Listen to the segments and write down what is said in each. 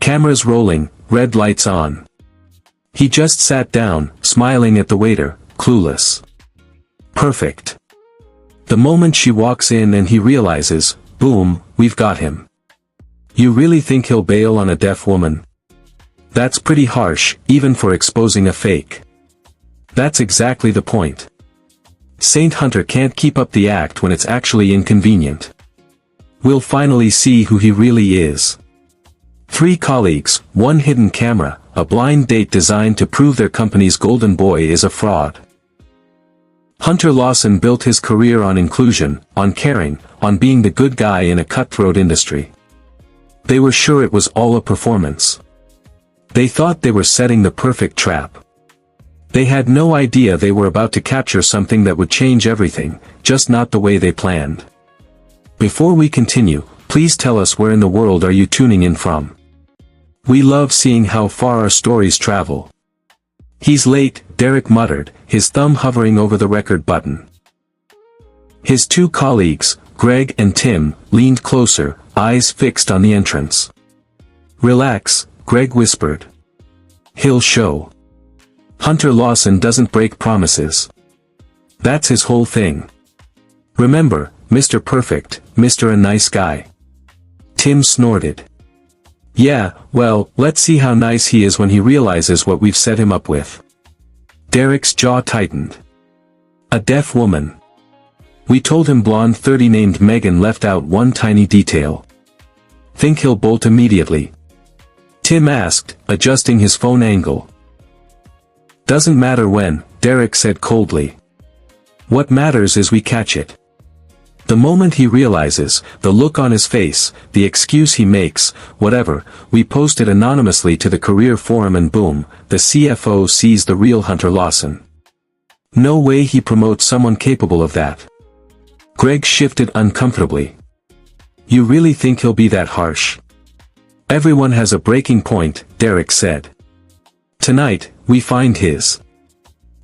Cameras rolling, red lights on. He just sat down, smiling at the waiter, clueless. Perfect. The moment she walks in and he realizes, boom, we've got him. You really think he'll bail on a deaf woman? That's pretty harsh, even for exposing a fake. That's exactly the point. Saint Hunter can't keep up the act when it's actually inconvenient. We'll finally see who he really is. 3 colleagues, 1 hidden camera, a blind date designed to prove their company's golden boy is a fraud. Hunter Lawson built his career on inclusion, on caring, on being the good guy in a cutthroat industry. They were sure it was all a performance. They thought they were setting the perfect trap. They had no idea they were about to capture something that would change everything, just not the way they planned. Before we continue, please tell us where in the world are you tuning in from? We love seeing how far our stories travel. He's late, Derek muttered, his thumb hovering over the record button. His 2 colleagues, Greg and Tim, leaned closer, eyes fixed on the entrance. Relax, Greg whispered. He'll show. Hunter Lawson doesn't break promises. That's his whole thing. Remember, Mr. Perfect, Mr. A Nice Guy. Tim snorted. Yeah, well, let's see how nice he is when he realizes what we've set him up with. Derek's jaw tightened. A deaf woman. We told him blonde 30 named Megan left out one tiny detail. Think he'll bolt immediately? Tim asked, adjusting his phone angle. Doesn't matter when, Derek said coldly. What matters is we catch it. The moment he realizes, the look on his face, the excuse he makes, whatever, we post it anonymously to the career forum and boom, the CFO sees the real Hunter Lawson. No way he promotes someone capable of that. Greg shifted uncomfortably. You really think he'll be that harsh? Everyone has a breaking point, Derek said. Tonight, we find his.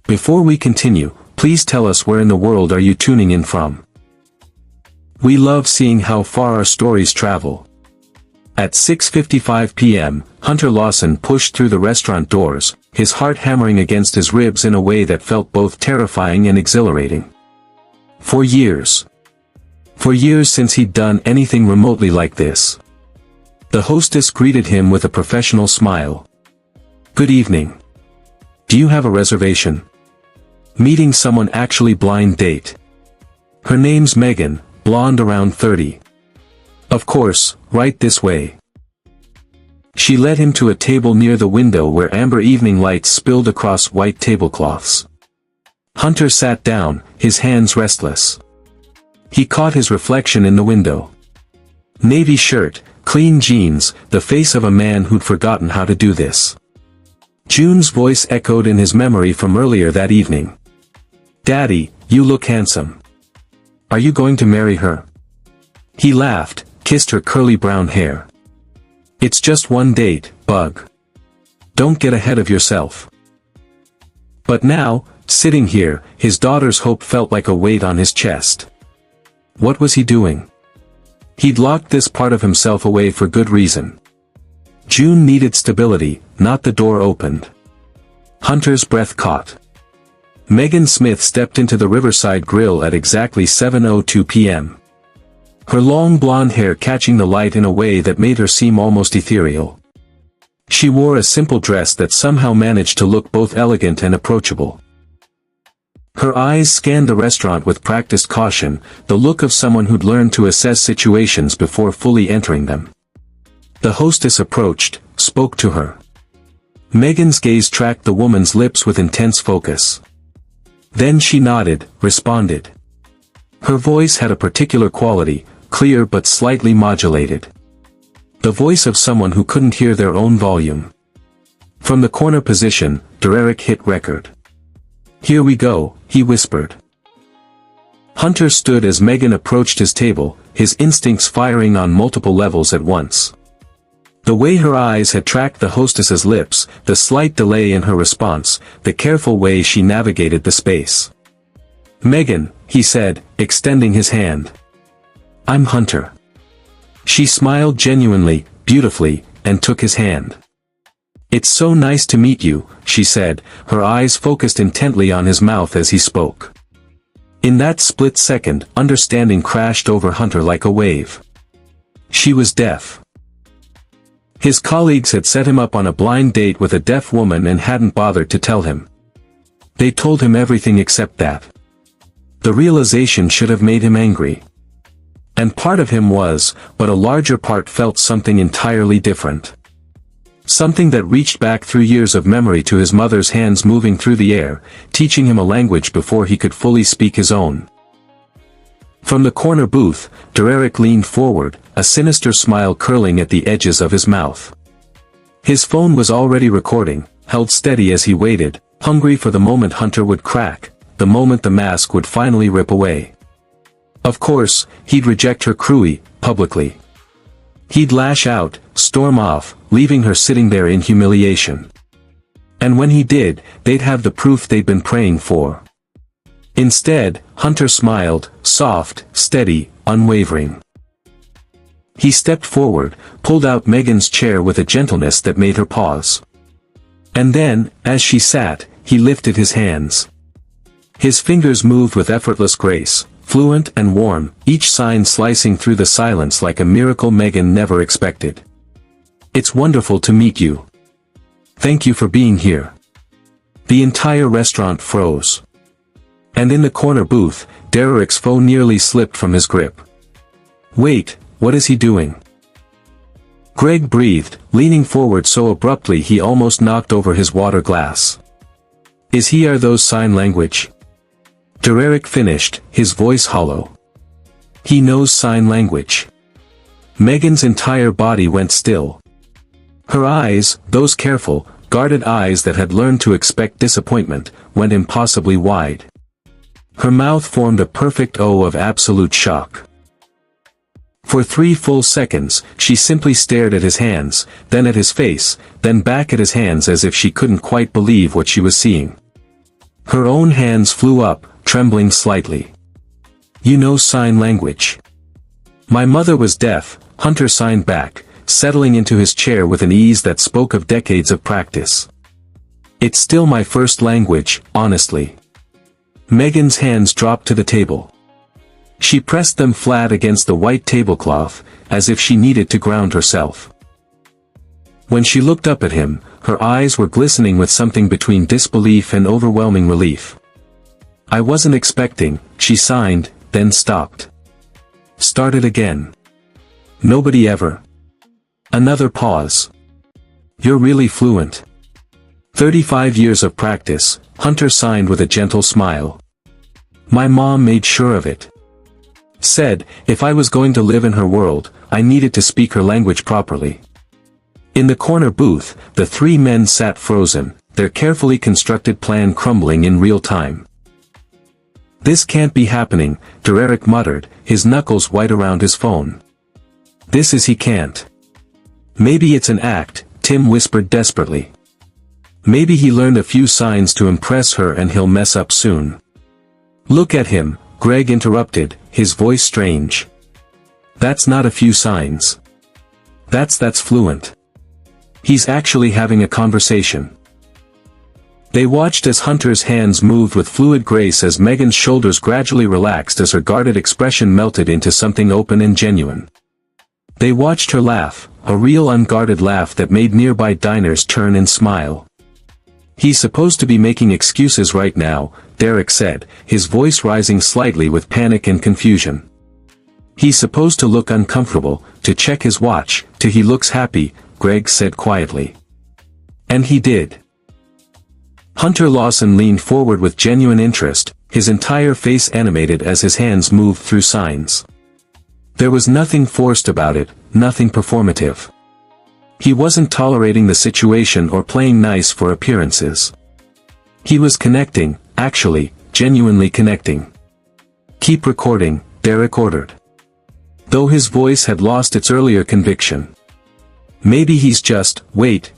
Before we continue, please tell us where in the world are you tuning in from? We love seeing how far our stories travel. At 6:55 p.m., Hunter Lawson pushed through the restaurant doors, his heart hammering against his ribs in a way that felt both terrifying and exhilarating. For years since he'd done anything remotely like this. The hostess greeted him with a professional smile. Good evening. Do you have a reservation? Meeting someone actually blind date. Her name's Megan, blonde around 30. Of course, right this way. She led him to a table near the window where amber evening lights spilled across white tablecloths. Hunter sat down, his hands restless. He caught his reflection in the window. Navy shirt, clean jeans, the face of a man who'd forgotten how to do this. June's voice echoed in his memory from earlier that evening. Daddy, you look handsome. Are you going to marry her? He laughed, kissed her curly brown hair. It's just one date, bug. Don't get ahead of yourself. But now, sitting here, his daughter's hope felt like a weight on his chest. What was he doing? He'd locked this part of himself away for good reason. June needed stability, not the door opened. Hunter's breath caught. Megan Smith stepped into the Riverside Grill at exactly 7:02 p.m. Her long blonde hair catching the light in a way that made her seem almost ethereal. She wore a simple dress that somehow managed to look both elegant and approachable. Her eyes scanned the restaurant with practiced caution, the look of someone who'd learned to assess situations before fully entering them. The hostess approached, spoke to her. Megan's gaze tracked the woman's lips with intense focus. Then she nodded, responded. Her voice had a particular quality, clear but slightly modulated. The voice of someone who couldn't hear their own volume. From the corner position, Derek hit record. Here we go, he whispered. Hunter stood as Megan approached his table, his instincts firing on multiple levels at once. The way her eyes had tracked the hostess's lips, the slight delay in her response, the careful way she navigated the space. Megan, he said, extending his hand. I'm Hunter. She smiled genuinely, beautifully, and took his hand. "It's so nice to meet you," she said, her eyes focused intently on his mouth as he spoke. In that split second, understanding crashed over Hunter like a wave. She was deaf. His colleagues had set him up on a blind date with a deaf woman and hadn't bothered to tell him. They told him everything except that. The realization should have made him angry. And part of him was, but a larger part felt something entirely different. Something that reached back through years of memory to his mother's hands moving through the air, teaching him a language before he could fully speak his own. From the corner booth, Derek leaned forward, a sinister smile curling at the edges of his mouth. His phone was already recording, held steady as he waited, hungry for the moment Hunter would crack, the moment the mask would finally rip away. Of course, he'd reject her cruelly, publicly. He'd lash out, storm off, leaving her sitting there in humiliation. And when he did, they'd have the proof they'd been praying for. Instead, Hunter smiled, soft, steady, unwavering. He stepped forward, pulled out Megan's chair with a gentleness that made her pause. And then, as she sat, he lifted his hands. His fingers moved with effortless grace, fluent and warm, each sign slicing through the silence like a miracle Megan never expected. "It's wonderful to meet you. Thank you for being here." The entire restaurant froze. And in the corner booth, Derek's phone nearly slipped from his grip. "Wait, what is he doing?" Greg breathed, leaning forward so abruptly he almost knocked over his water glass. "Is he those sign language?" Derek finished, his voice hollow. "He knows sign language." Megan's entire body went still. Her eyes, those careful, guarded eyes that had learned to expect disappointment, went impossibly wide. Her mouth formed a perfect O of absolute shock. For 3 full seconds, she simply stared at his hands, then at his face, then back at his hands as if she couldn't quite believe what she was seeing. Her own hands flew up, trembling slightly. "You know sign language." "My mother was deaf," Hunter signed back, settling into his chair with an ease that spoke of decades of practice. "It's still my first language, honestly." Megan's hands dropped to the table. She pressed them flat against the white tablecloth, as if she needed to ground herself. When she looked up at him, her eyes were glistening with something between disbelief and overwhelming relief. "I wasn't expecting," she signed, then stopped. Started again. "Nobody ever." Another pause. "You're really fluent." 35 years of practice, Hunter signed with a gentle smile. "My mom made sure of it. Said, if I was going to live in her world, I needed to speak her language properly." In the corner booth, the 3 men sat frozen, their carefully constructed plan crumbling in real time. "This can't be happening," Derek muttered, his knuckles white around his phone. "This is he can't." "Maybe it's an act," Tim whispered desperately. "Maybe he learned a few signs to impress her and he'll mess up soon." "Look at him," Greg interrupted, his voice strange. "That's not a few signs. That's fluent. He's actually having a conversation." They watched as Hunter's hands moved with fluid grace as Megan's shoulders gradually relaxed as her guarded expression melted into something open and genuine. They watched her laugh, a real unguarded laugh that made nearby diners turn and smile. "He's supposed to be making excuses right now," Derek said, his voice rising slightly with panic and confusion. "He's supposed to look uncomfortable, to check his watch, till he looks happy," Greg said quietly. And he did. Hunter Lawson leaned forward with genuine interest, his entire face animated as his hands moved through signs. There was nothing forced about it, nothing performative. He wasn't tolerating the situation or playing nice for appearances. He was connecting, actually, genuinely connecting. "Keep recording," Derek ordered. Though his voice had lost its earlier conviction. "Maybe he's just wait.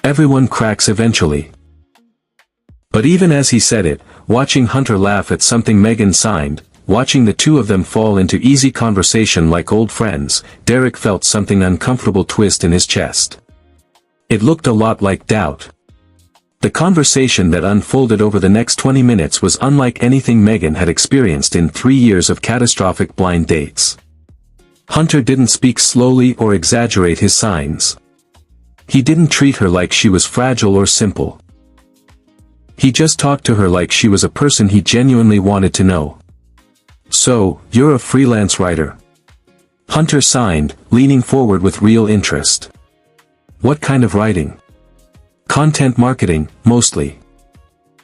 Everyone cracks eventually." But even as he said it, watching Hunter laugh at something Megan signed, watching the two of them fall into easy conversation like old friends. Derek felt something uncomfortable twist in his chest. It looked a lot like doubt. The conversation that unfolded over the next 20 minutes was unlike anything Megan had experienced in 3 years of catastrophic blind dates. Hunter didn't speak slowly or exaggerate his signs. He didn't treat her like she was fragile or simple. He just talked to her like she was a person he genuinely wanted to know. "So, you're a freelance writer?" Hunter signed, leaning forward with real interest. "What kind of writing?" "Content marketing, mostly."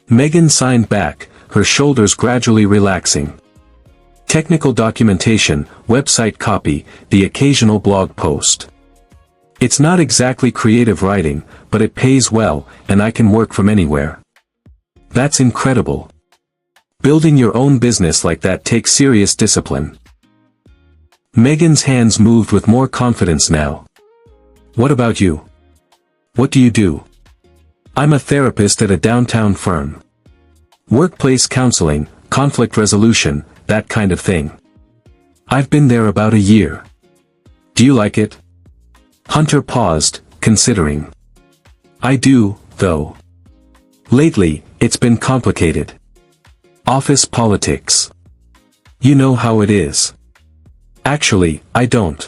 Megan signed back, her shoulders gradually relaxing. "Technical documentation, website copy, the occasional blog post. It's not exactly creative writing, but it pays well, and I can work from anywhere." "That's incredible. Building your own business like that takes serious discipline." Megan's hands moved with more confidence now. "What about you? What do you do?" "I'm a therapist at a downtown firm. Workplace counseling, conflict resolution, that kind of thing. I've been there about a year." "Do you like it?" Hunter paused, considering. "I do, though. Lately, it's been complicated. Office politics. You know how it is." "Actually, I don't."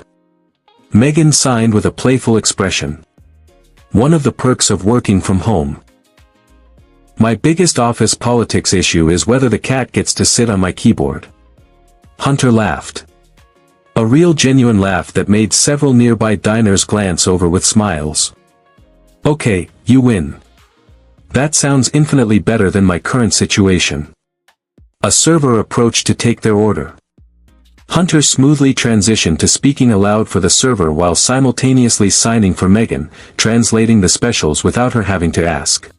Megan signed with a playful expression. "One of the perks of working from home. My biggest office politics issue is whether the cat gets to sit on my keyboard." Hunter laughed. A real genuine laugh that made several nearby diners glance over with smiles. "Okay, you win. That sounds infinitely better than my current situation." A server approached to take their order. Hunter smoothly transitioned to speaking aloud for the server while simultaneously signing for Megan, translating the specials without her having to ask.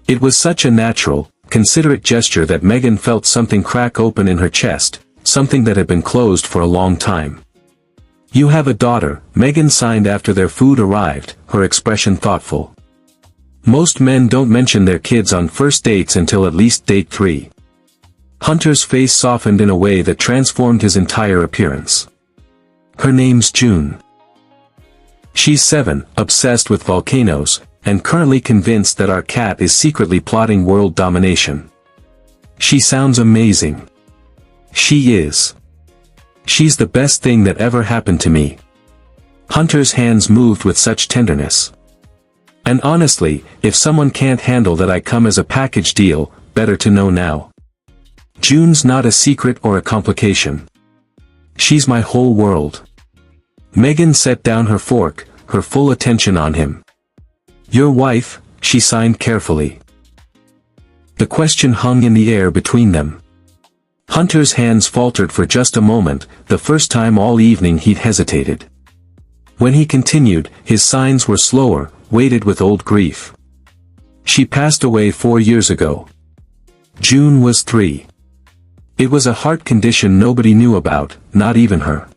It was such a natural, considerate gesture that Megan felt something crack open in her chest, something that had been closed for a long time. "You have a daughter," Megan signed after their food arrived, her expression thoughtful. "Most men don't mention their kids on first dates until at least date 3. Hunter's face softened in a way that transformed his entire appearance. "Her name's June. She's 7, obsessed with volcanoes, and currently convinced that our cat is secretly plotting world domination. She sounds amazing." "She is. She's the best thing that ever happened to me." Hunter's hands moved with such tenderness. "And honestly, if someone can't handle that I come as a package deal, better to know now. June's not a secret or a complication. She's my whole world." Megan set down her fork, her full attention on him. "Your wife?" she signed carefully. The question hung in the air between them. Hunter's hands faltered for just a moment, the first time all evening he'd hesitated. When he continued, his signs were slower, weighted with old grief. "She passed away 4 years ago. June was 3. It was a heart condition nobody knew about, not even her.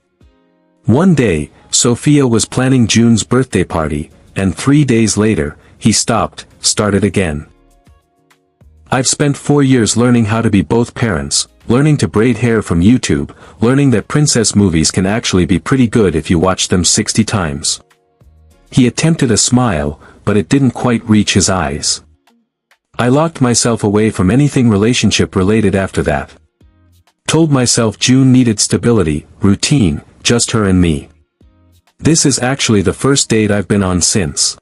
One day, Sophia was planning June's birthday party, and 3 days later, he stopped, started again. I've spent 4 years learning how to be both parents, learning to braid hair from YouTube, learning that princess movies can actually be pretty good if you watch them 60 times. He attempted a smile, but it didn't quite reach his eyes. I locked myself away from anything relationship related after that. Told myself June needed stability, routine, just her and me. This is actually the first date I've been on since.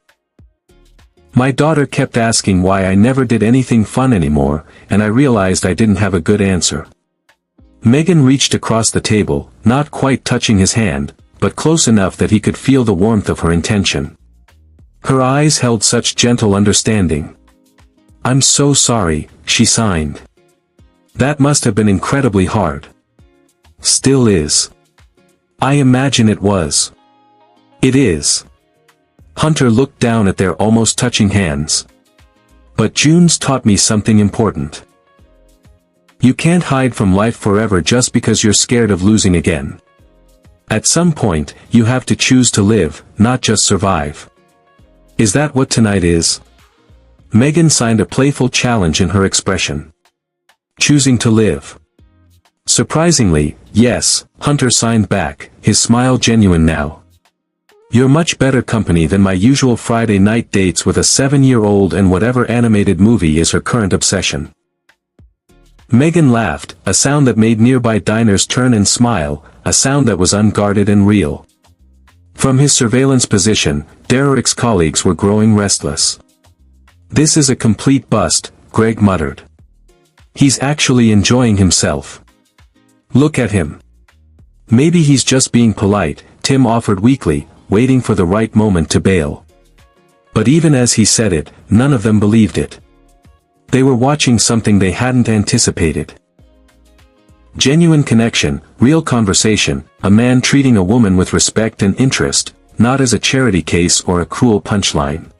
My daughter kept asking why I never did anything fun anymore, and I realized I didn't have a good answer." Megan reached across the table, not quite touching his hand, but close enough that he could feel the warmth of her intention. Her eyes held such gentle understanding. "I'm so sorry," she signed. "That must have been incredibly hard." "Still is." "I imagine it was." "It is." Hunter looked down at their almost touching hands. "But June's taught me something important. You can't hide from life forever just because you're scared of losing again. At some point, you have to choose to live, not just survive. Is that what tonight is?" Megan signed a playful challenge in her expression. "Choosing to live." Surprisingly, yes, Hunter signed back, his smile genuine now. You're much better company than my usual Friday night dates with a 7-year-old and whatever animated movie is her current obsession. Megan laughed, a sound that made nearby diners turn and smile, a sound that was unguarded and real. From his surveillance position, Derek's colleagues were growing restless. This is a complete bust, Greg muttered. He's actually enjoying himself. Look at him. Maybe he's just being polite, Tim offered weakly, waiting for the right moment to bail. But even as he said it, none of them believed it. They were watching something they hadn't anticipated. Genuine connection, real conversation, a man treating a woman with respect and interest, not as a charity case or a cruel punchline.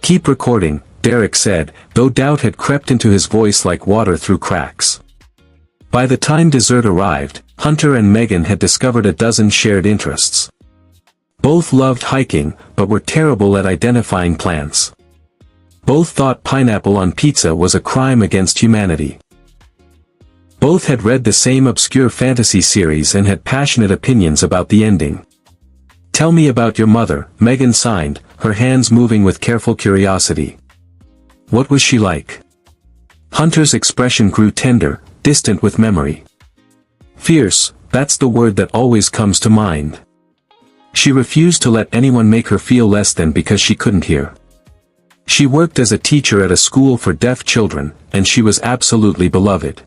Keep recording, Derek said, though doubt had crept into his voice like water through cracks. By the time dessert arrived, Hunter and Megan had discovered a dozen shared interests. Both loved hiking, but were terrible at identifying plants. Both thought pineapple on pizza was a crime against humanity. Both had read the same obscure fantasy series and had passionate opinions about the ending. Tell me about your mother, Megan signed, her hands moving with careful curiosity. What was she like? Hunter's expression grew tender, distant with memory. Fierce, that's the word that always comes to mind. She refused to let anyone make her feel less than because she couldn't hear. She worked as a teacher at a school for deaf children, and she was absolutely beloved.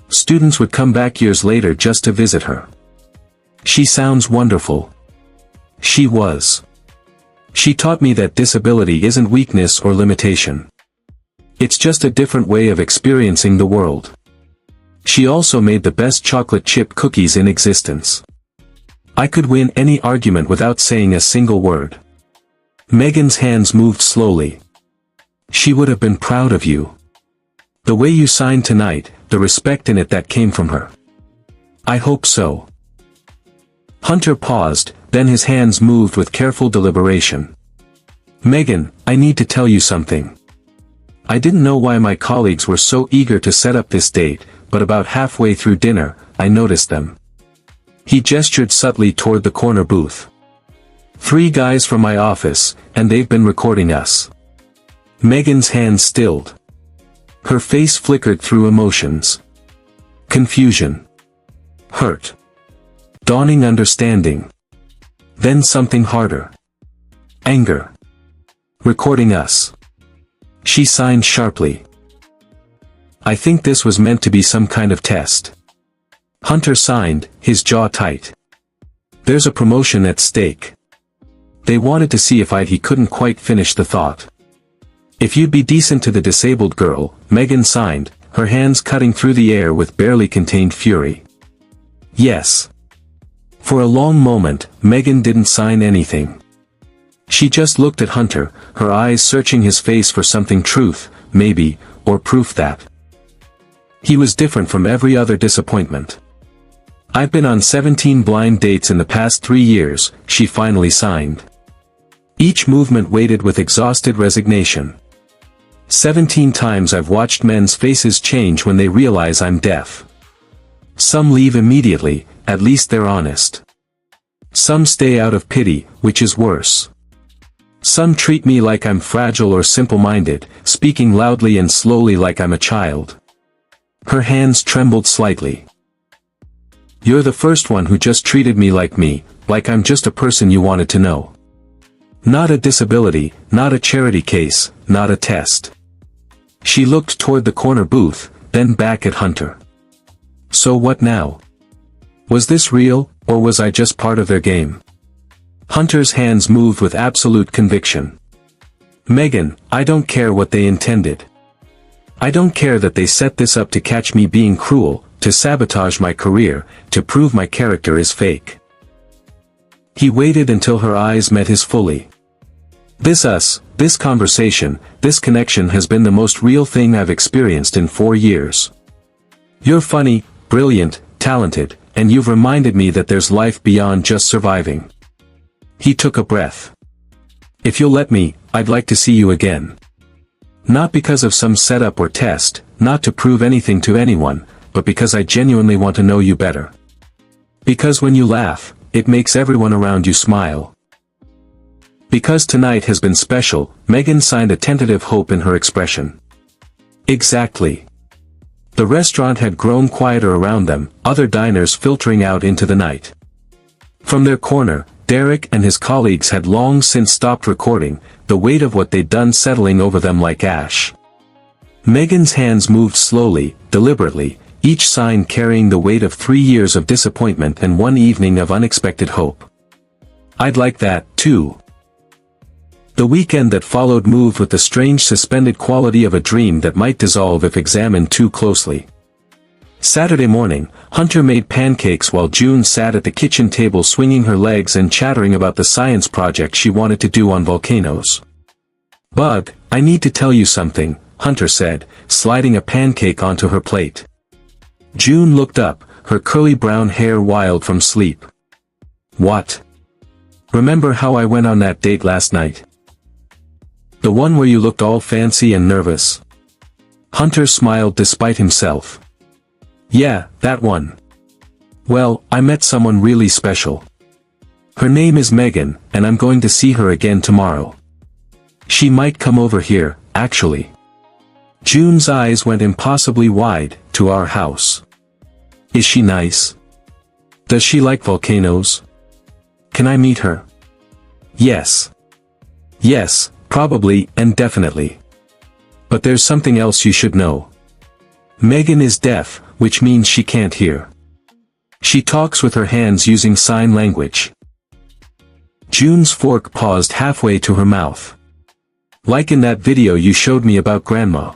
Students would come back years later just to visit her. She sounds wonderful. She was. She taught me that disability isn't weakness or limitation. It's just a different way of experiencing the world. She also made the best chocolate chip cookies in existence. I could win any argument without saying a single word. Megan's hands moved slowly. She would have been proud of you. The way you signed tonight, the respect in it that came from her. I hope so. Hunter paused, then his hands moved with careful deliberation. Megan, I need to tell you something. I didn't know why my colleagues were so eager to set up this date, but about halfway through dinner, I noticed them. He gestured subtly toward the corner booth. 3 guys from my office, and they've been recording us. Megan's hands stilled. Her face flickered through emotions. Confusion. Hurt. Dawning understanding. Then something harder. Anger. Recording us. She signed sharply. I think this was meant to be some kind of test. Hunter signed, his jaw tight. There's a promotion at stake. They wanted to see if he couldn't quite finish the thought. If you'd be decent to the disabled girl, Megan signed, her hands cutting through the air with barely contained fury. Yes. For a long moment, Megan didn't sign anything. She just looked at Hunter, her eyes searching his face for something truth, maybe, or proof that. He was different from every other disappointment. I've been on 17 blind dates in the past 3 years, she finally signed. Each movement waited with exhausted resignation. 17 times I've watched men's faces change when they realize I'm deaf. Some leave immediately, at least they're honest. Some stay out of pity, which is worse. Some treat me like I'm fragile or simple-minded, speaking loudly and slowly like I'm a child. Her hands trembled slightly. You're the first one who just treated me, like I'm just a person you wanted to know. Not a disability, not a charity case, not a test. She looked toward the corner booth, then back at Hunter. So what now? Was this real, or was I just part of their game? Hunter's hands moved with absolute conviction. Megan, I don't care what they intended. I don't care that they set this up to catch me being cruel, to sabotage my career, to prove my character is fake. He waited until her eyes met his fully. This conversation, this connection has been the most real thing I've experienced in 4 years. You're funny, brilliant, talented, and you've reminded me that there's life beyond just surviving. He took a breath. If you'll let me, I'd like to see you again. Not because of some setup or test, not to prove anything to anyone, but because I genuinely want to know you better. Because when you laugh, it makes everyone around you smile. Because tonight has been special, Megan signed a tentative hope in her expression. Exactly. The restaurant had grown quieter around them, other diners filtering out into the night. From their corner, Derek and his colleagues had long since stopped recording, the weight of what they'd done settling over them like ash. Megan's hands moved slowly, deliberately, each sign carrying the weight of 3 years of disappointment and 1 evening of unexpected hope. I'd like that, too. The weekend that followed moved with the strange suspended quality of a dream that might dissolve if examined too closely. Saturday morning, Hunter made pancakes while June sat at the kitchen table swinging her legs and chattering about the science project she wanted to do on volcanoes. "Bug, I need to tell you something," Hunter said, sliding a pancake onto her plate. June looked up, her curly brown hair wild from sleep. "What? Remember how I went on that date last night? The one where you looked all fancy and nervous?" Hunter smiled despite himself. "Yeah, that one. Well, I met someone really special. Her name is Megan, and I'm going to see her again tomorrow. She might come over here, actually." June's eyes went impossibly wide, "To our house. Is she nice? Does she like volcanoes? Can I meet her?" "Yes. Yes, probably and definitely. But there's something else you should know. Megan is deaf, which means she can't hear. She talks with her hands using sign language." June's fork paused halfway to her mouth. "Like in that video you showed me about Grandma."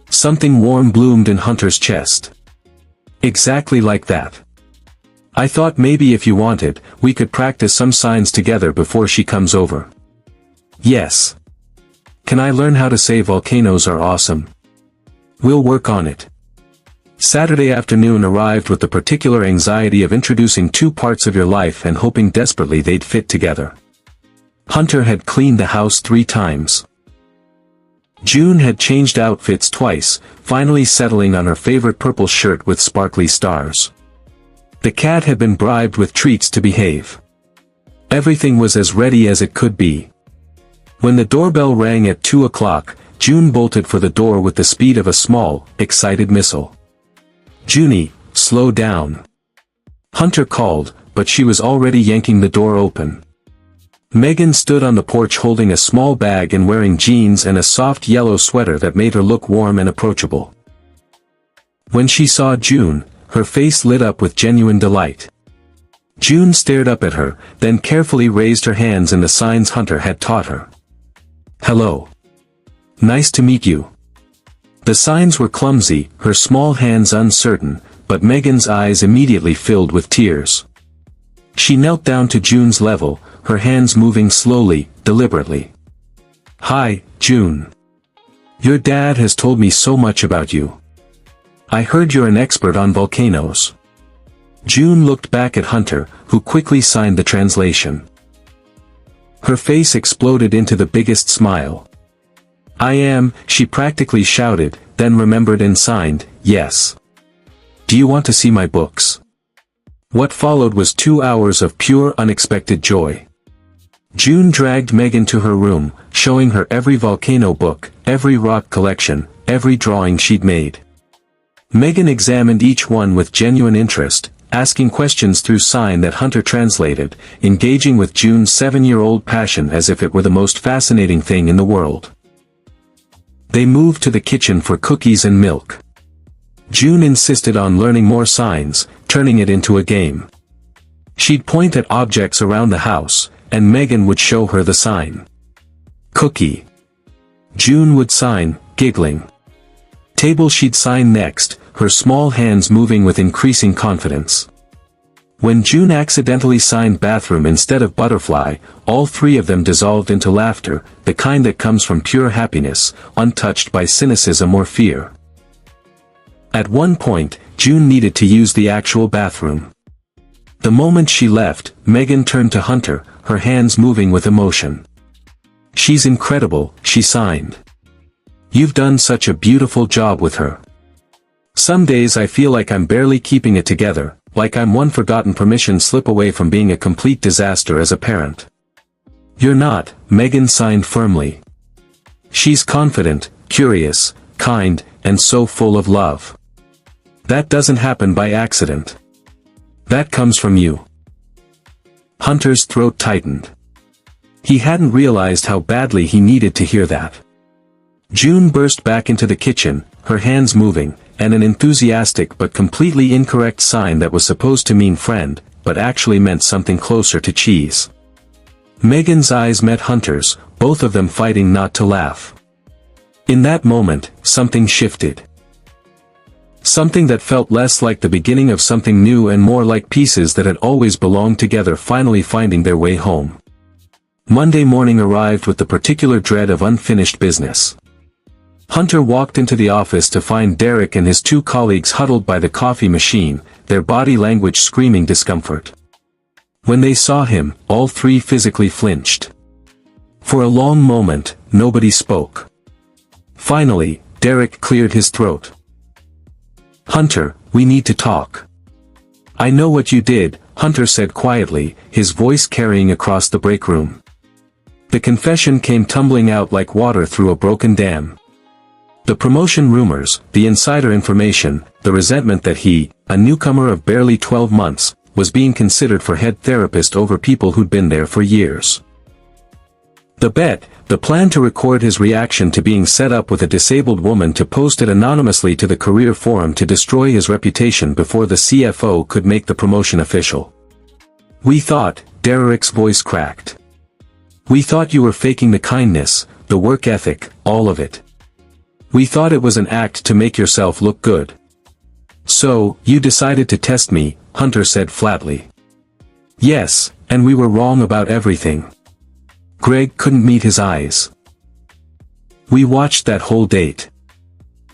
Something warm bloomed in Hunter's chest. "Exactly like that. I thought maybe if you wanted, we could practice some signs together before she comes over." "Yes. Can I learn how to say volcanoes are awesome?" "We'll work on it." Saturday afternoon arrived with the particular anxiety of introducing 2 parts of your life and hoping desperately they'd fit together. Hunter had cleaned the house 3 times. June had changed outfits twice, finally settling on her favorite purple shirt with sparkly stars. The cat had been bribed with treats to behave. Everything was as ready as it could be. When the doorbell rang at 2 o'clock, June bolted for the door with the speed of a small, excited missile. "Junie, slow down." Hunter called, but she was already yanking the door open. Megan stood on the porch holding a small bag and wearing jeans and a soft yellow sweater that made her look warm and approachable. When she saw June, her face lit up with genuine delight. June stared up at her, then carefully raised her hands in the signs Hunter had taught her. "Hello. Nice to meet you." The signs were clumsy, her small hands uncertain, but Megan's eyes immediately filled with tears. She knelt down to June's level, her hands moving slowly, deliberately. "Hi, June. Your dad has told me so much about you. I heard you're an expert on volcanoes." June looked back at Hunter, who quickly signed the translation. Her face exploded into the biggest smile. "I am," she practically shouted, then remembered and signed, "Yes. Do you want to see my books?" What followed was 2 hours of pure unexpected joy. June dragged Megan to her room, showing her every volcano book, every rock collection, every drawing she'd made. Megan examined each one with genuine interest, asking questions through sign that Hunter translated, engaging with June's 7-year-old passion as if it were the most fascinating thing in the world. They moved to the kitchen for cookies and milk. June insisted on learning more signs, turning it into a game. She'd point at objects around the house, and Megan would show her the sign. "Cookie." June would sign, giggling. Table she'd sign next, her small hands moving with increasing confidence. When June accidentally signed bathroom instead of butterfly, all 3 of them dissolved into laughter, the kind that comes from pure happiness, untouched by cynicism or fear. At one point, June needed to use the actual bathroom. The moment she left, Megan turned to Hunter, her hands moving with emotion. "She's incredible," she signed. "You've done such a beautiful job with her." some days I feel like I'm barely keeping it together, like I'm one forgotten permission slip away from being a complete disaster as a parent. You're not, Megan signed firmly. She's confident, curious, kind, and so full of love. That doesn't happen by accident. That comes from you. Hunter's throat tightened. He hadn't realized how badly he needed to hear that. June burst back into the kitchen, her hands moving, and an enthusiastic but completely incorrect sign that was supposed to mean friend, but actually meant something closer to cheese. Megan's eyes met Hunter's, both of them fighting not to laugh. In that moment, something shifted. Something that felt less like the beginning of something new and more like pieces that had always belonged together finally finding their way home. Monday morning arrived with the particular dread of unfinished business. Hunter walked into the office to find Derek and his two colleagues huddled by the coffee machine, their body language screaming discomfort. When they saw him, all three physically flinched. For a long moment, nobody spoke. Finally, Derek cleared his throat. "Hunter, we need to talk." "I know what you did," Hunter said quietly, his voice carrying across the break room. The confession came tumbling out like water through a broken dam. The promotion rumors, the insider information, the resentment that he, a newcomer of barely 12 months, was being considered for head therapist over people who'd been there for years. The bet, the plan to record his reaction to being set up with a disabled woman to post it anonymously to the career forum to destroy his reputation before the CFO could make the promotion official. "We thought," Derek's voice cracked. "We thought you were faking the kindness, the work ethic, all of it. We thought it was an act to make yourself look good. So, you decided to test me," Hunter said flatly. "Yes, and we were wrong about everything." Greg couldn't meet his eyes. "We watched that whole date.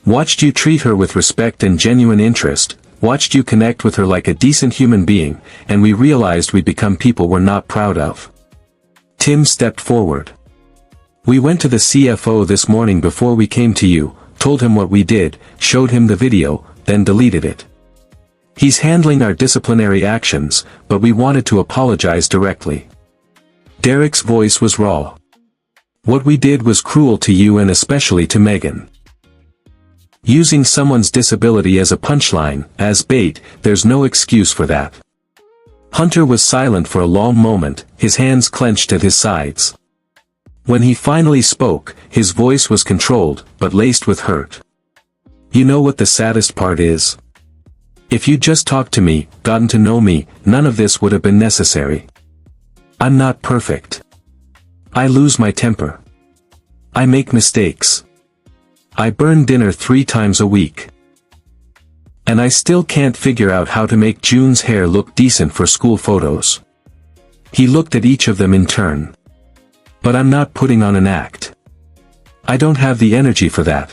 Watched you treat her with respect and genuine interest, watched you connect with her like a decent human being, and we realized we'd become people we're not proud of." Tim stepped forward. "We went to the CFO this morning before we came to you, told him what we did, showed him the video, then deleted it. He's handling our disciplinary actions, but we wanted to apologize directly." Derek's voice was raw. "What we did was cruel to you and especially to Megan. Using someone's disability as a punchline, as bait, there's no excuse for that." Hunter was silent for a long moment, his hands clenched at his sides. When he finally spoke, his voice was controlled, but laced with hurt. "You know what the saddest part is? If you'd just talked to me, gotten to know me, none of this would have been necessary. I'm not perfect. I lose my temper. I make mistakes. I burn dinner 3 times a week. And I still can't figure out how to make June's hair look decent for school photos." He looked at each of them in turn. "But I'm not putting on an act. I don't have the energy for that.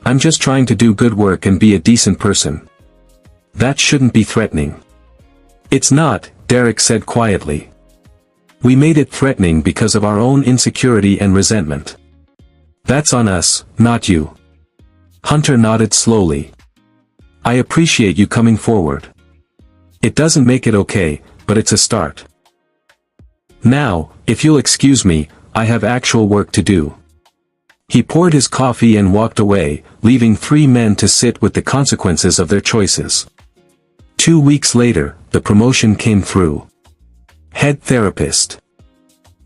I'm just trying to do good work and be a decent person. That shouldn't be threatening." "It's not," Derek said quietly. "We made it threatening because of our own insecurity and resentment. That's on us, not you." Hunter nodded slowly. "I appreciate you coming forward. It doesn't make it okay, but it's a start. Now, if you'll excuse me, I have actual work to do." He poured his coffee and walked away, leaving 3 men to sit with the consequences of their choices. 2 weeks later, the promotion came through. Head therapist.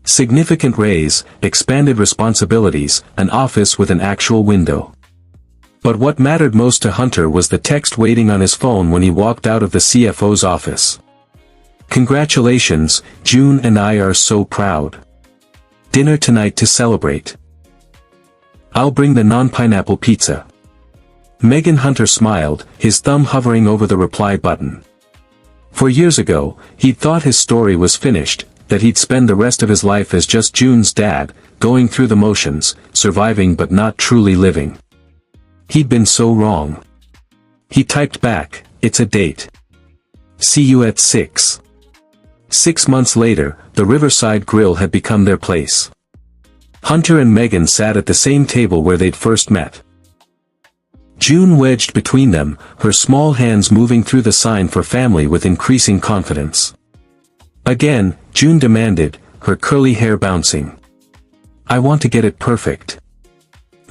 Significant raise, expanded responsibilities, an office with an actual window. But what mattered most to Hunter was the text waiting on his phone when he walked out of the CFO's office. "Congratulations, June and I are so proud. Dinner tonight to celebrate. I'll bring the non-pineapple pizza." Megan Hunter smiled, his thumb hovering over the reply button. For years ago, he'd thought his story was finished, that he'd spend the rest of his life as just June's dad, going through the motions, surviving but not truly living. He'd been so wrong. He typed back, "It's a date. See you at 6. 6 months later, the Riverside Grill had become their place. Hunter and Megan sat at the same table where they'd first met. June wedged between them, her small hands moving through the sign for family with increasing confidence. Again, June demanded, her curly hair bouncing. I want to get it perfect.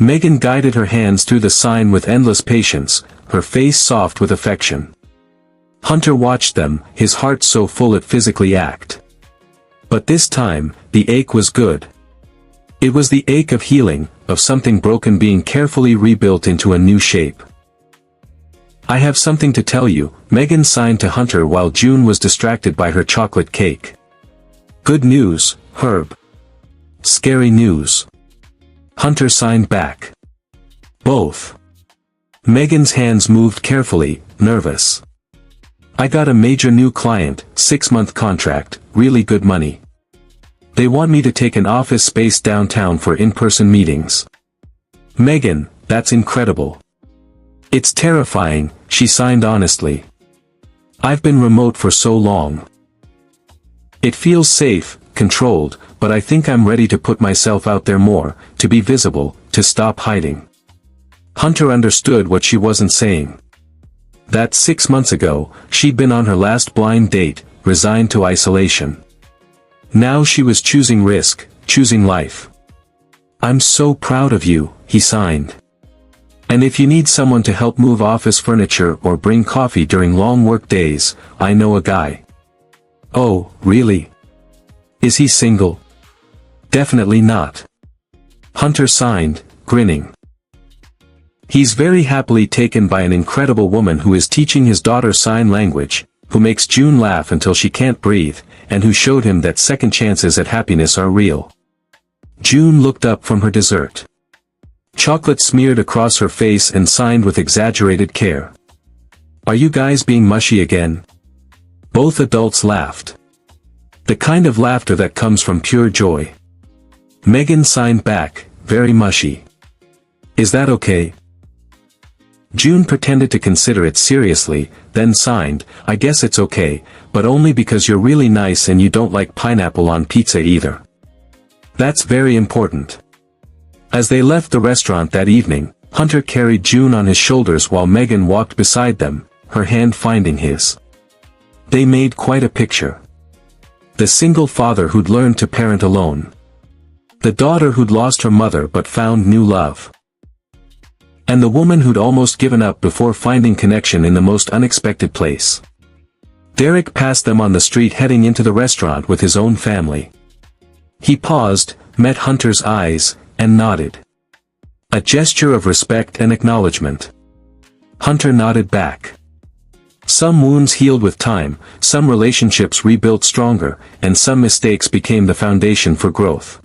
Megan guided her hands through the sign with endless patience, her face soft with affection. Hunter watched them, his heart so full it physically ached. But this time, the ache was good. It was the ache of healing, of something broken being carefully rebuilt into a new shape. I have something to tell you, Megan signed to Hunter while June was distracted by her chocolate cake. Good news, Herb. Scary news. Hunter signed back. Both. Megan's hands moved carefully, nervous. I got a major new client, 6-month contract, really good money. They want me to take an office space downtown for in-person meetings. Megan, that's incredible. It's terrifying, she signed honestly. I've been remote for so long. It feels safe, controlled, but I think I'm ready to put myself out there more, to be visible, to stop hiding. Hunter understood what she wasn't saying. That 6 months ago, she'd been on her last blind date, resigned to isolation. Now she was choosing risk, choosing life. I'm so proud of you, he signed. And if you need someone to help move office furniture or bring coffee during long work days, I know a guy. Oh, really? Is he single? Definitely not. Hunter signed, grinning. He's very happily taken by an incredible woman who is teaching his daughter sign language, who makes June laugh until she can't breathe, and who showed him that second chances at happiness are real. June looked up from her dessert. Chocolate smeared across her face and signed with exaggerated care. Are you guys being mushy again? Both adults laughed. The kind of laughter that comes from pure joy. Megan signed back, very mushy. Is that okay? June pretended to consider it seriously, then signed, I guess it's okay, but only because you're really nice and you don't like pineapple on pizza either. That's very important. As they left the restaurant that evening, Hunter carried June on his shoulders while Megan walked beside them, her hand finding his. They made quite a picture. The single father who'd learned to parent alone. The daughter who'd lost her mother but found new love. And the woman who'd almost given up before finding connection in the most unexpected place. Derek passed them on the street heading into the restaurant with his own family. He paused, met Hunter's eyes, and nodded. A gesture of respect and acknowledgement. Hunter nodded back. Some wounds healed with time, some relationships rebuilt stronger, and some mistakes became the foundation for growth.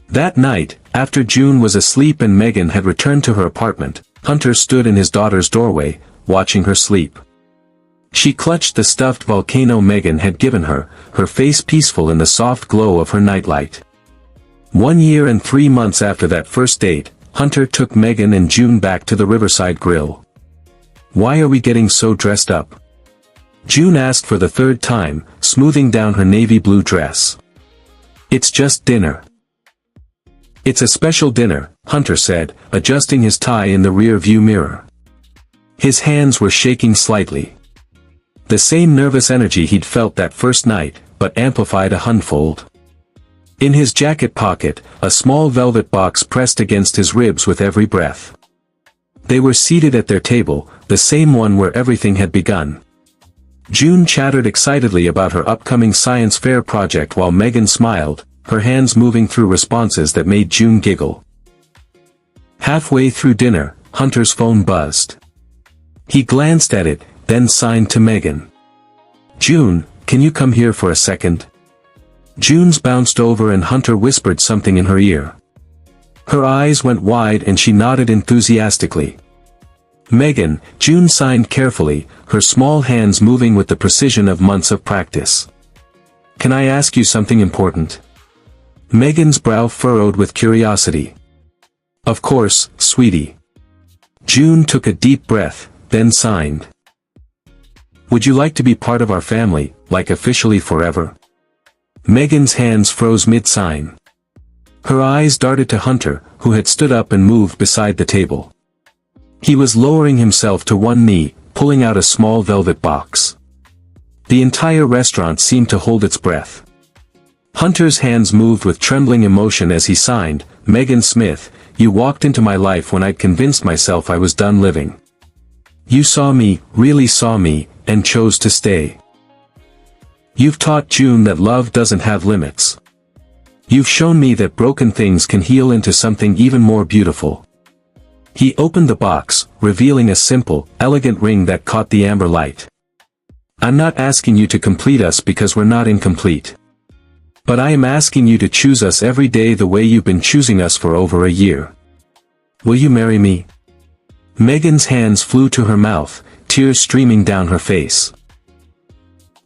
That night, after June was asleep and Megan had returned to her apartment, Hunter stood in his daughter's doorway, watching her sleep. She clutched the stuffed volcano Megan had given her, her face peaceful in the soft glow of her nightlight. 1 year and 3 months after that first date, Hunter took Megan and June back to the Riverside Grill. Why are we getting so dressed up? June asked for the third time, smoothing down her navy blue dress. It's just dinner. It's a special dinner, Hunter said, adjusting his tie in the rear-view mirror. His hands were shaking slightly. The same nervous energy he'd felt that first night, but amplified a hundredfold. In his jacket pocket, a small velvet box pressed against his ribs with every breath. They were seated at their table, the same one where everything had begun. June chattered excitedly about her upcoming science fair project while Megan smiled, her hands moving through responses that made June giggle. Halfway through dinner, Hunter's phone buzzed. He glanced at it, then signed to Megan. June, can you come here for a second? June's bounced over and Hunter whispered something in her ear. Her eyes went wide and she nodded enthusiastically. Megan, June signed carefully, her small hands moving with the precision of months of practice. Can I ask you something important? Megan's brow furrowed with curiosity. Of course, sweetie. June took a deep breath, then signed. Would you like to be part of our family, like officially forever? Megan's hands froze mid-sign. Her eyes darted to Hunter, who had stood up and moved beside the table. He was lowering himself to one knee, pulling out a small velvet box. The entire restaurant seemed to hold its breath. Hunter's hands moved with trembling emotion as he signed, "Megan Smith, you walked into my life when I'd convinced myself I was done living. You saw me, really saw me, and chose to stay. You've taught June that love doesn't have limits. You've shown me that broken things can heal into something even more beautiful." He opened the box, revealing a simple, elegant ring that caught the amber light. "I'm not asking you to complete us because we're not incomplete. But I am asking you to choose us every day the way you've been choosing us for over a year. Will you marry me?" Megan's hands flew to her mouth, tears streaming down her face.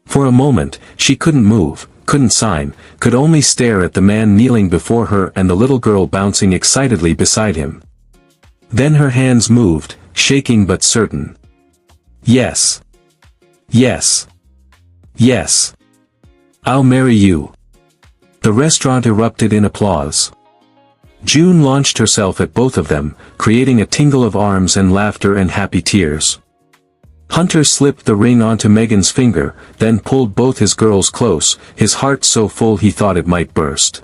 For a moment, she couldn't move, couldn't sign, could only stare at the man kneeling before her and the little girl bouncing excitedly beside him. Then her hands moved, shaking but certain. "Yes. Yes. Yes. I'll marry you." The restaurant erupted in applause. June launched herself at both of them, creating a tingle of arms and laughter and happy tears. Hunter slipped the ring onto Megan's finger, then pulled both his girls close, his heart so full he thought it might burst.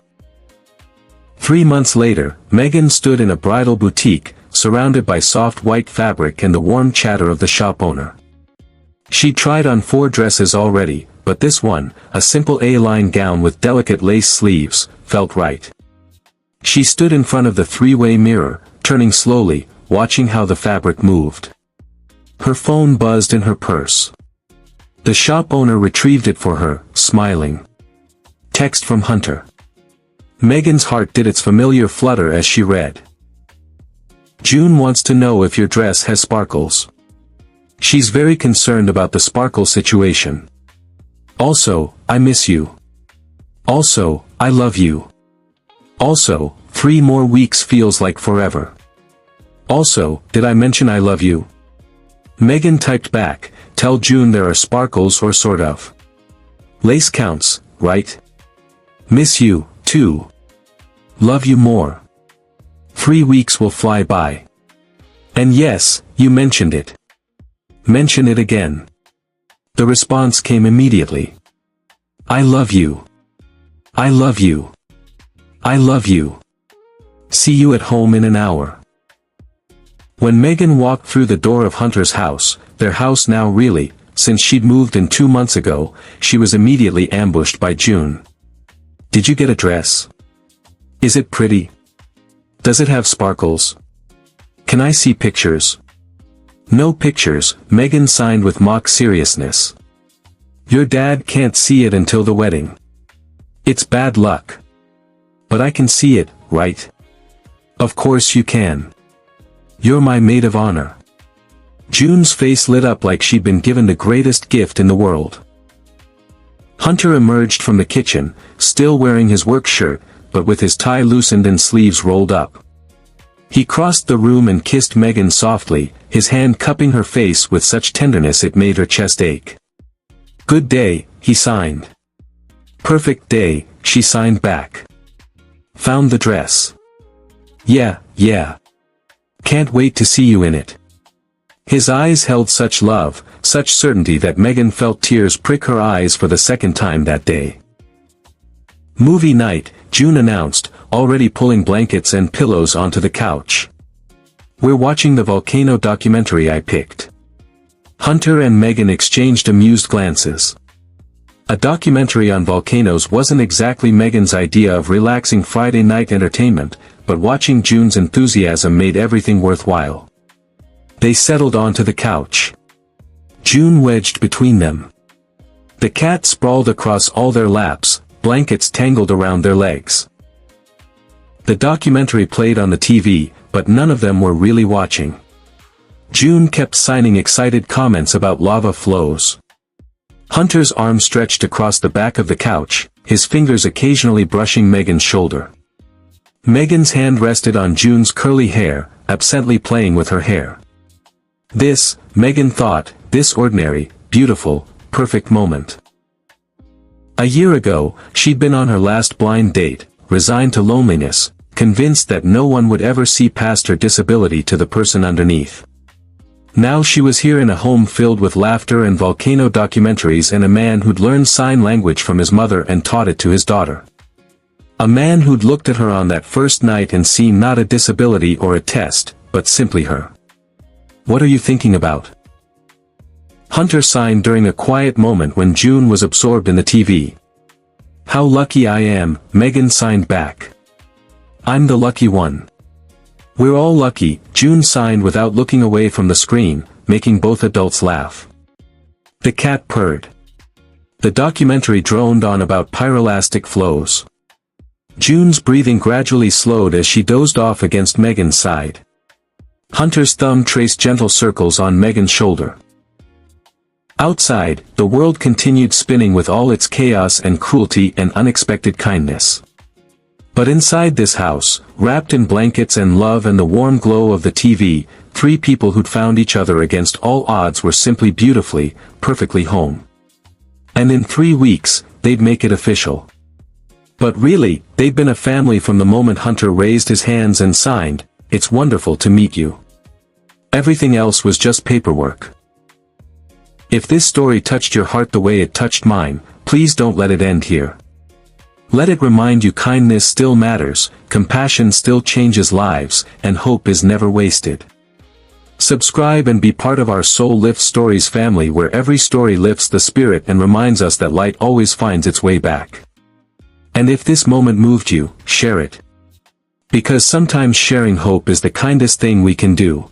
3 months later, Megan stood in a bridal boutique, surrounded by soft white fabric and the warm chatter of the shop owner. She'd tried on 4 dresses already, but this one, a simple A-line gown with delicate lace sleeves, felt right. She stood in front of the 3-way mirror, turning slowly, watching how the fabric moved. Her phone buzzed in her purse. The shop owner retrieved it for her, smiling. Text from Hunter. Megan's heart did its familiar flutter as she read. "June wants to know if your dress has sparkles. She's very concerned about the sparkle situation. Also, I miss you. Also, I love you. Also, 3 more weeks feels like forever. Also, did I mention I love you?" Megan typed back, "Tell June there are sparkles or sort of. Lace counts, right? Miss you, too. Love you more. 3 weeks will fly by. And yes, you mentioned it. Mention it again." The response came immediately. "I love you. I love you. I love you. See you at home in an hour." When Megan walked through the door of Hunter's house, their house now really, since she'd moved in 2 months ago, she was immediately ambushed by June. "Did you get a dress? Is it pretty? Does it have sparkles? Can I see pictures?" "No pictures," Megan signed with mock seriousness. "Your dad can't see it until the wedding. It's bad luck. But I can see it, right?" "Of course you can. You're my maid of honor." June's face lit up like she'd been given the greatest gift in the world. Hunter emerged from the kitchen, still wearing his work shirt, but with his tie loosened and sleeves rolled up. He crossed the room and kissed Megan softly, his hand cupping her face with such tenderness it made her chest ache. "Good day," he signed. "Perfect day," she signed back. "Found the dress?" Yeah. Can't wait to see you in it." His eyes held such love, such certainty that Megan felt tears prick her eyes for the second time that day. Movie night, June announced, already pulling blankets and pillows onto the couch. "We're watching the volcano documentary I picked." Hunter and Megan exchanged amused glances. A documentary on volcanoes wasn't exactly Megan's idea of relaxing Friday night entertainment, but watching June's enthusiasm made everything worthwhile. They settled onto the couch. June wedged between them. The cat sprawled across all their laps, blankets tangled around their legs. The documentary played on the TV, but none of them were really watching. June kept signing excited comments about lava flows. Hunter's arm stretched across the back of the couch, his fingers occasionally brushing Megan's shoulder. Megan's hand rested on June's curly hair, absently playing with her hair. This, Megan thought, this ordinary, beautiful, perfect moment. A year ago, she'd been on her last blind date, resigned to loneliness, convinced that no one would ever see past her disability to the person underneath. Now she was here in a home filled with laughter and volcano documentaries and a man who'd learned sign language from his mother and taught it to his daughter. A man who'd looked at her on that first night and seen not a disability or a test, but simply her. What are you thinking about? Hunter signed during a quiet moment when June was absorbed in the TV. How lucky I am, Megan signed back. I'm the lucky one. We're all lucky, June signed without looking away from the screen, making both adults laugh. The cat purred. The documentary droned on about pyroelastic flows. June's breathing gradually slowed as she dozed off against Megan's side. Hunter's thumb traced gentle circles on Megan's shoulder. Outside, the world continued spinning with all its chaos and cruelty and unexpected kindness. But inside this house, wrapped in blankets and love and the warm glow of the TV, 3 people who'd found each other against all odds were simply beautifully, perfectly home. And in 3 weeks, they'd make it official. But really, they'd been a family from the moment Hunter raised his hands and signed, "It's wonderful to meet you." Everything else was just paperwork. If this story touched your heart the way it touched mine, please don't let it end here. Let it remind you kindness still matters, compassion still changes lives, and hope is never wasted. Subscribe and be part of our Soul Lift Stories family where every story lifts the spirit and reminds us that light always finds its way back. And if this moment moved you, share it. Because sometimes sharing hope is the kindest thing we can do.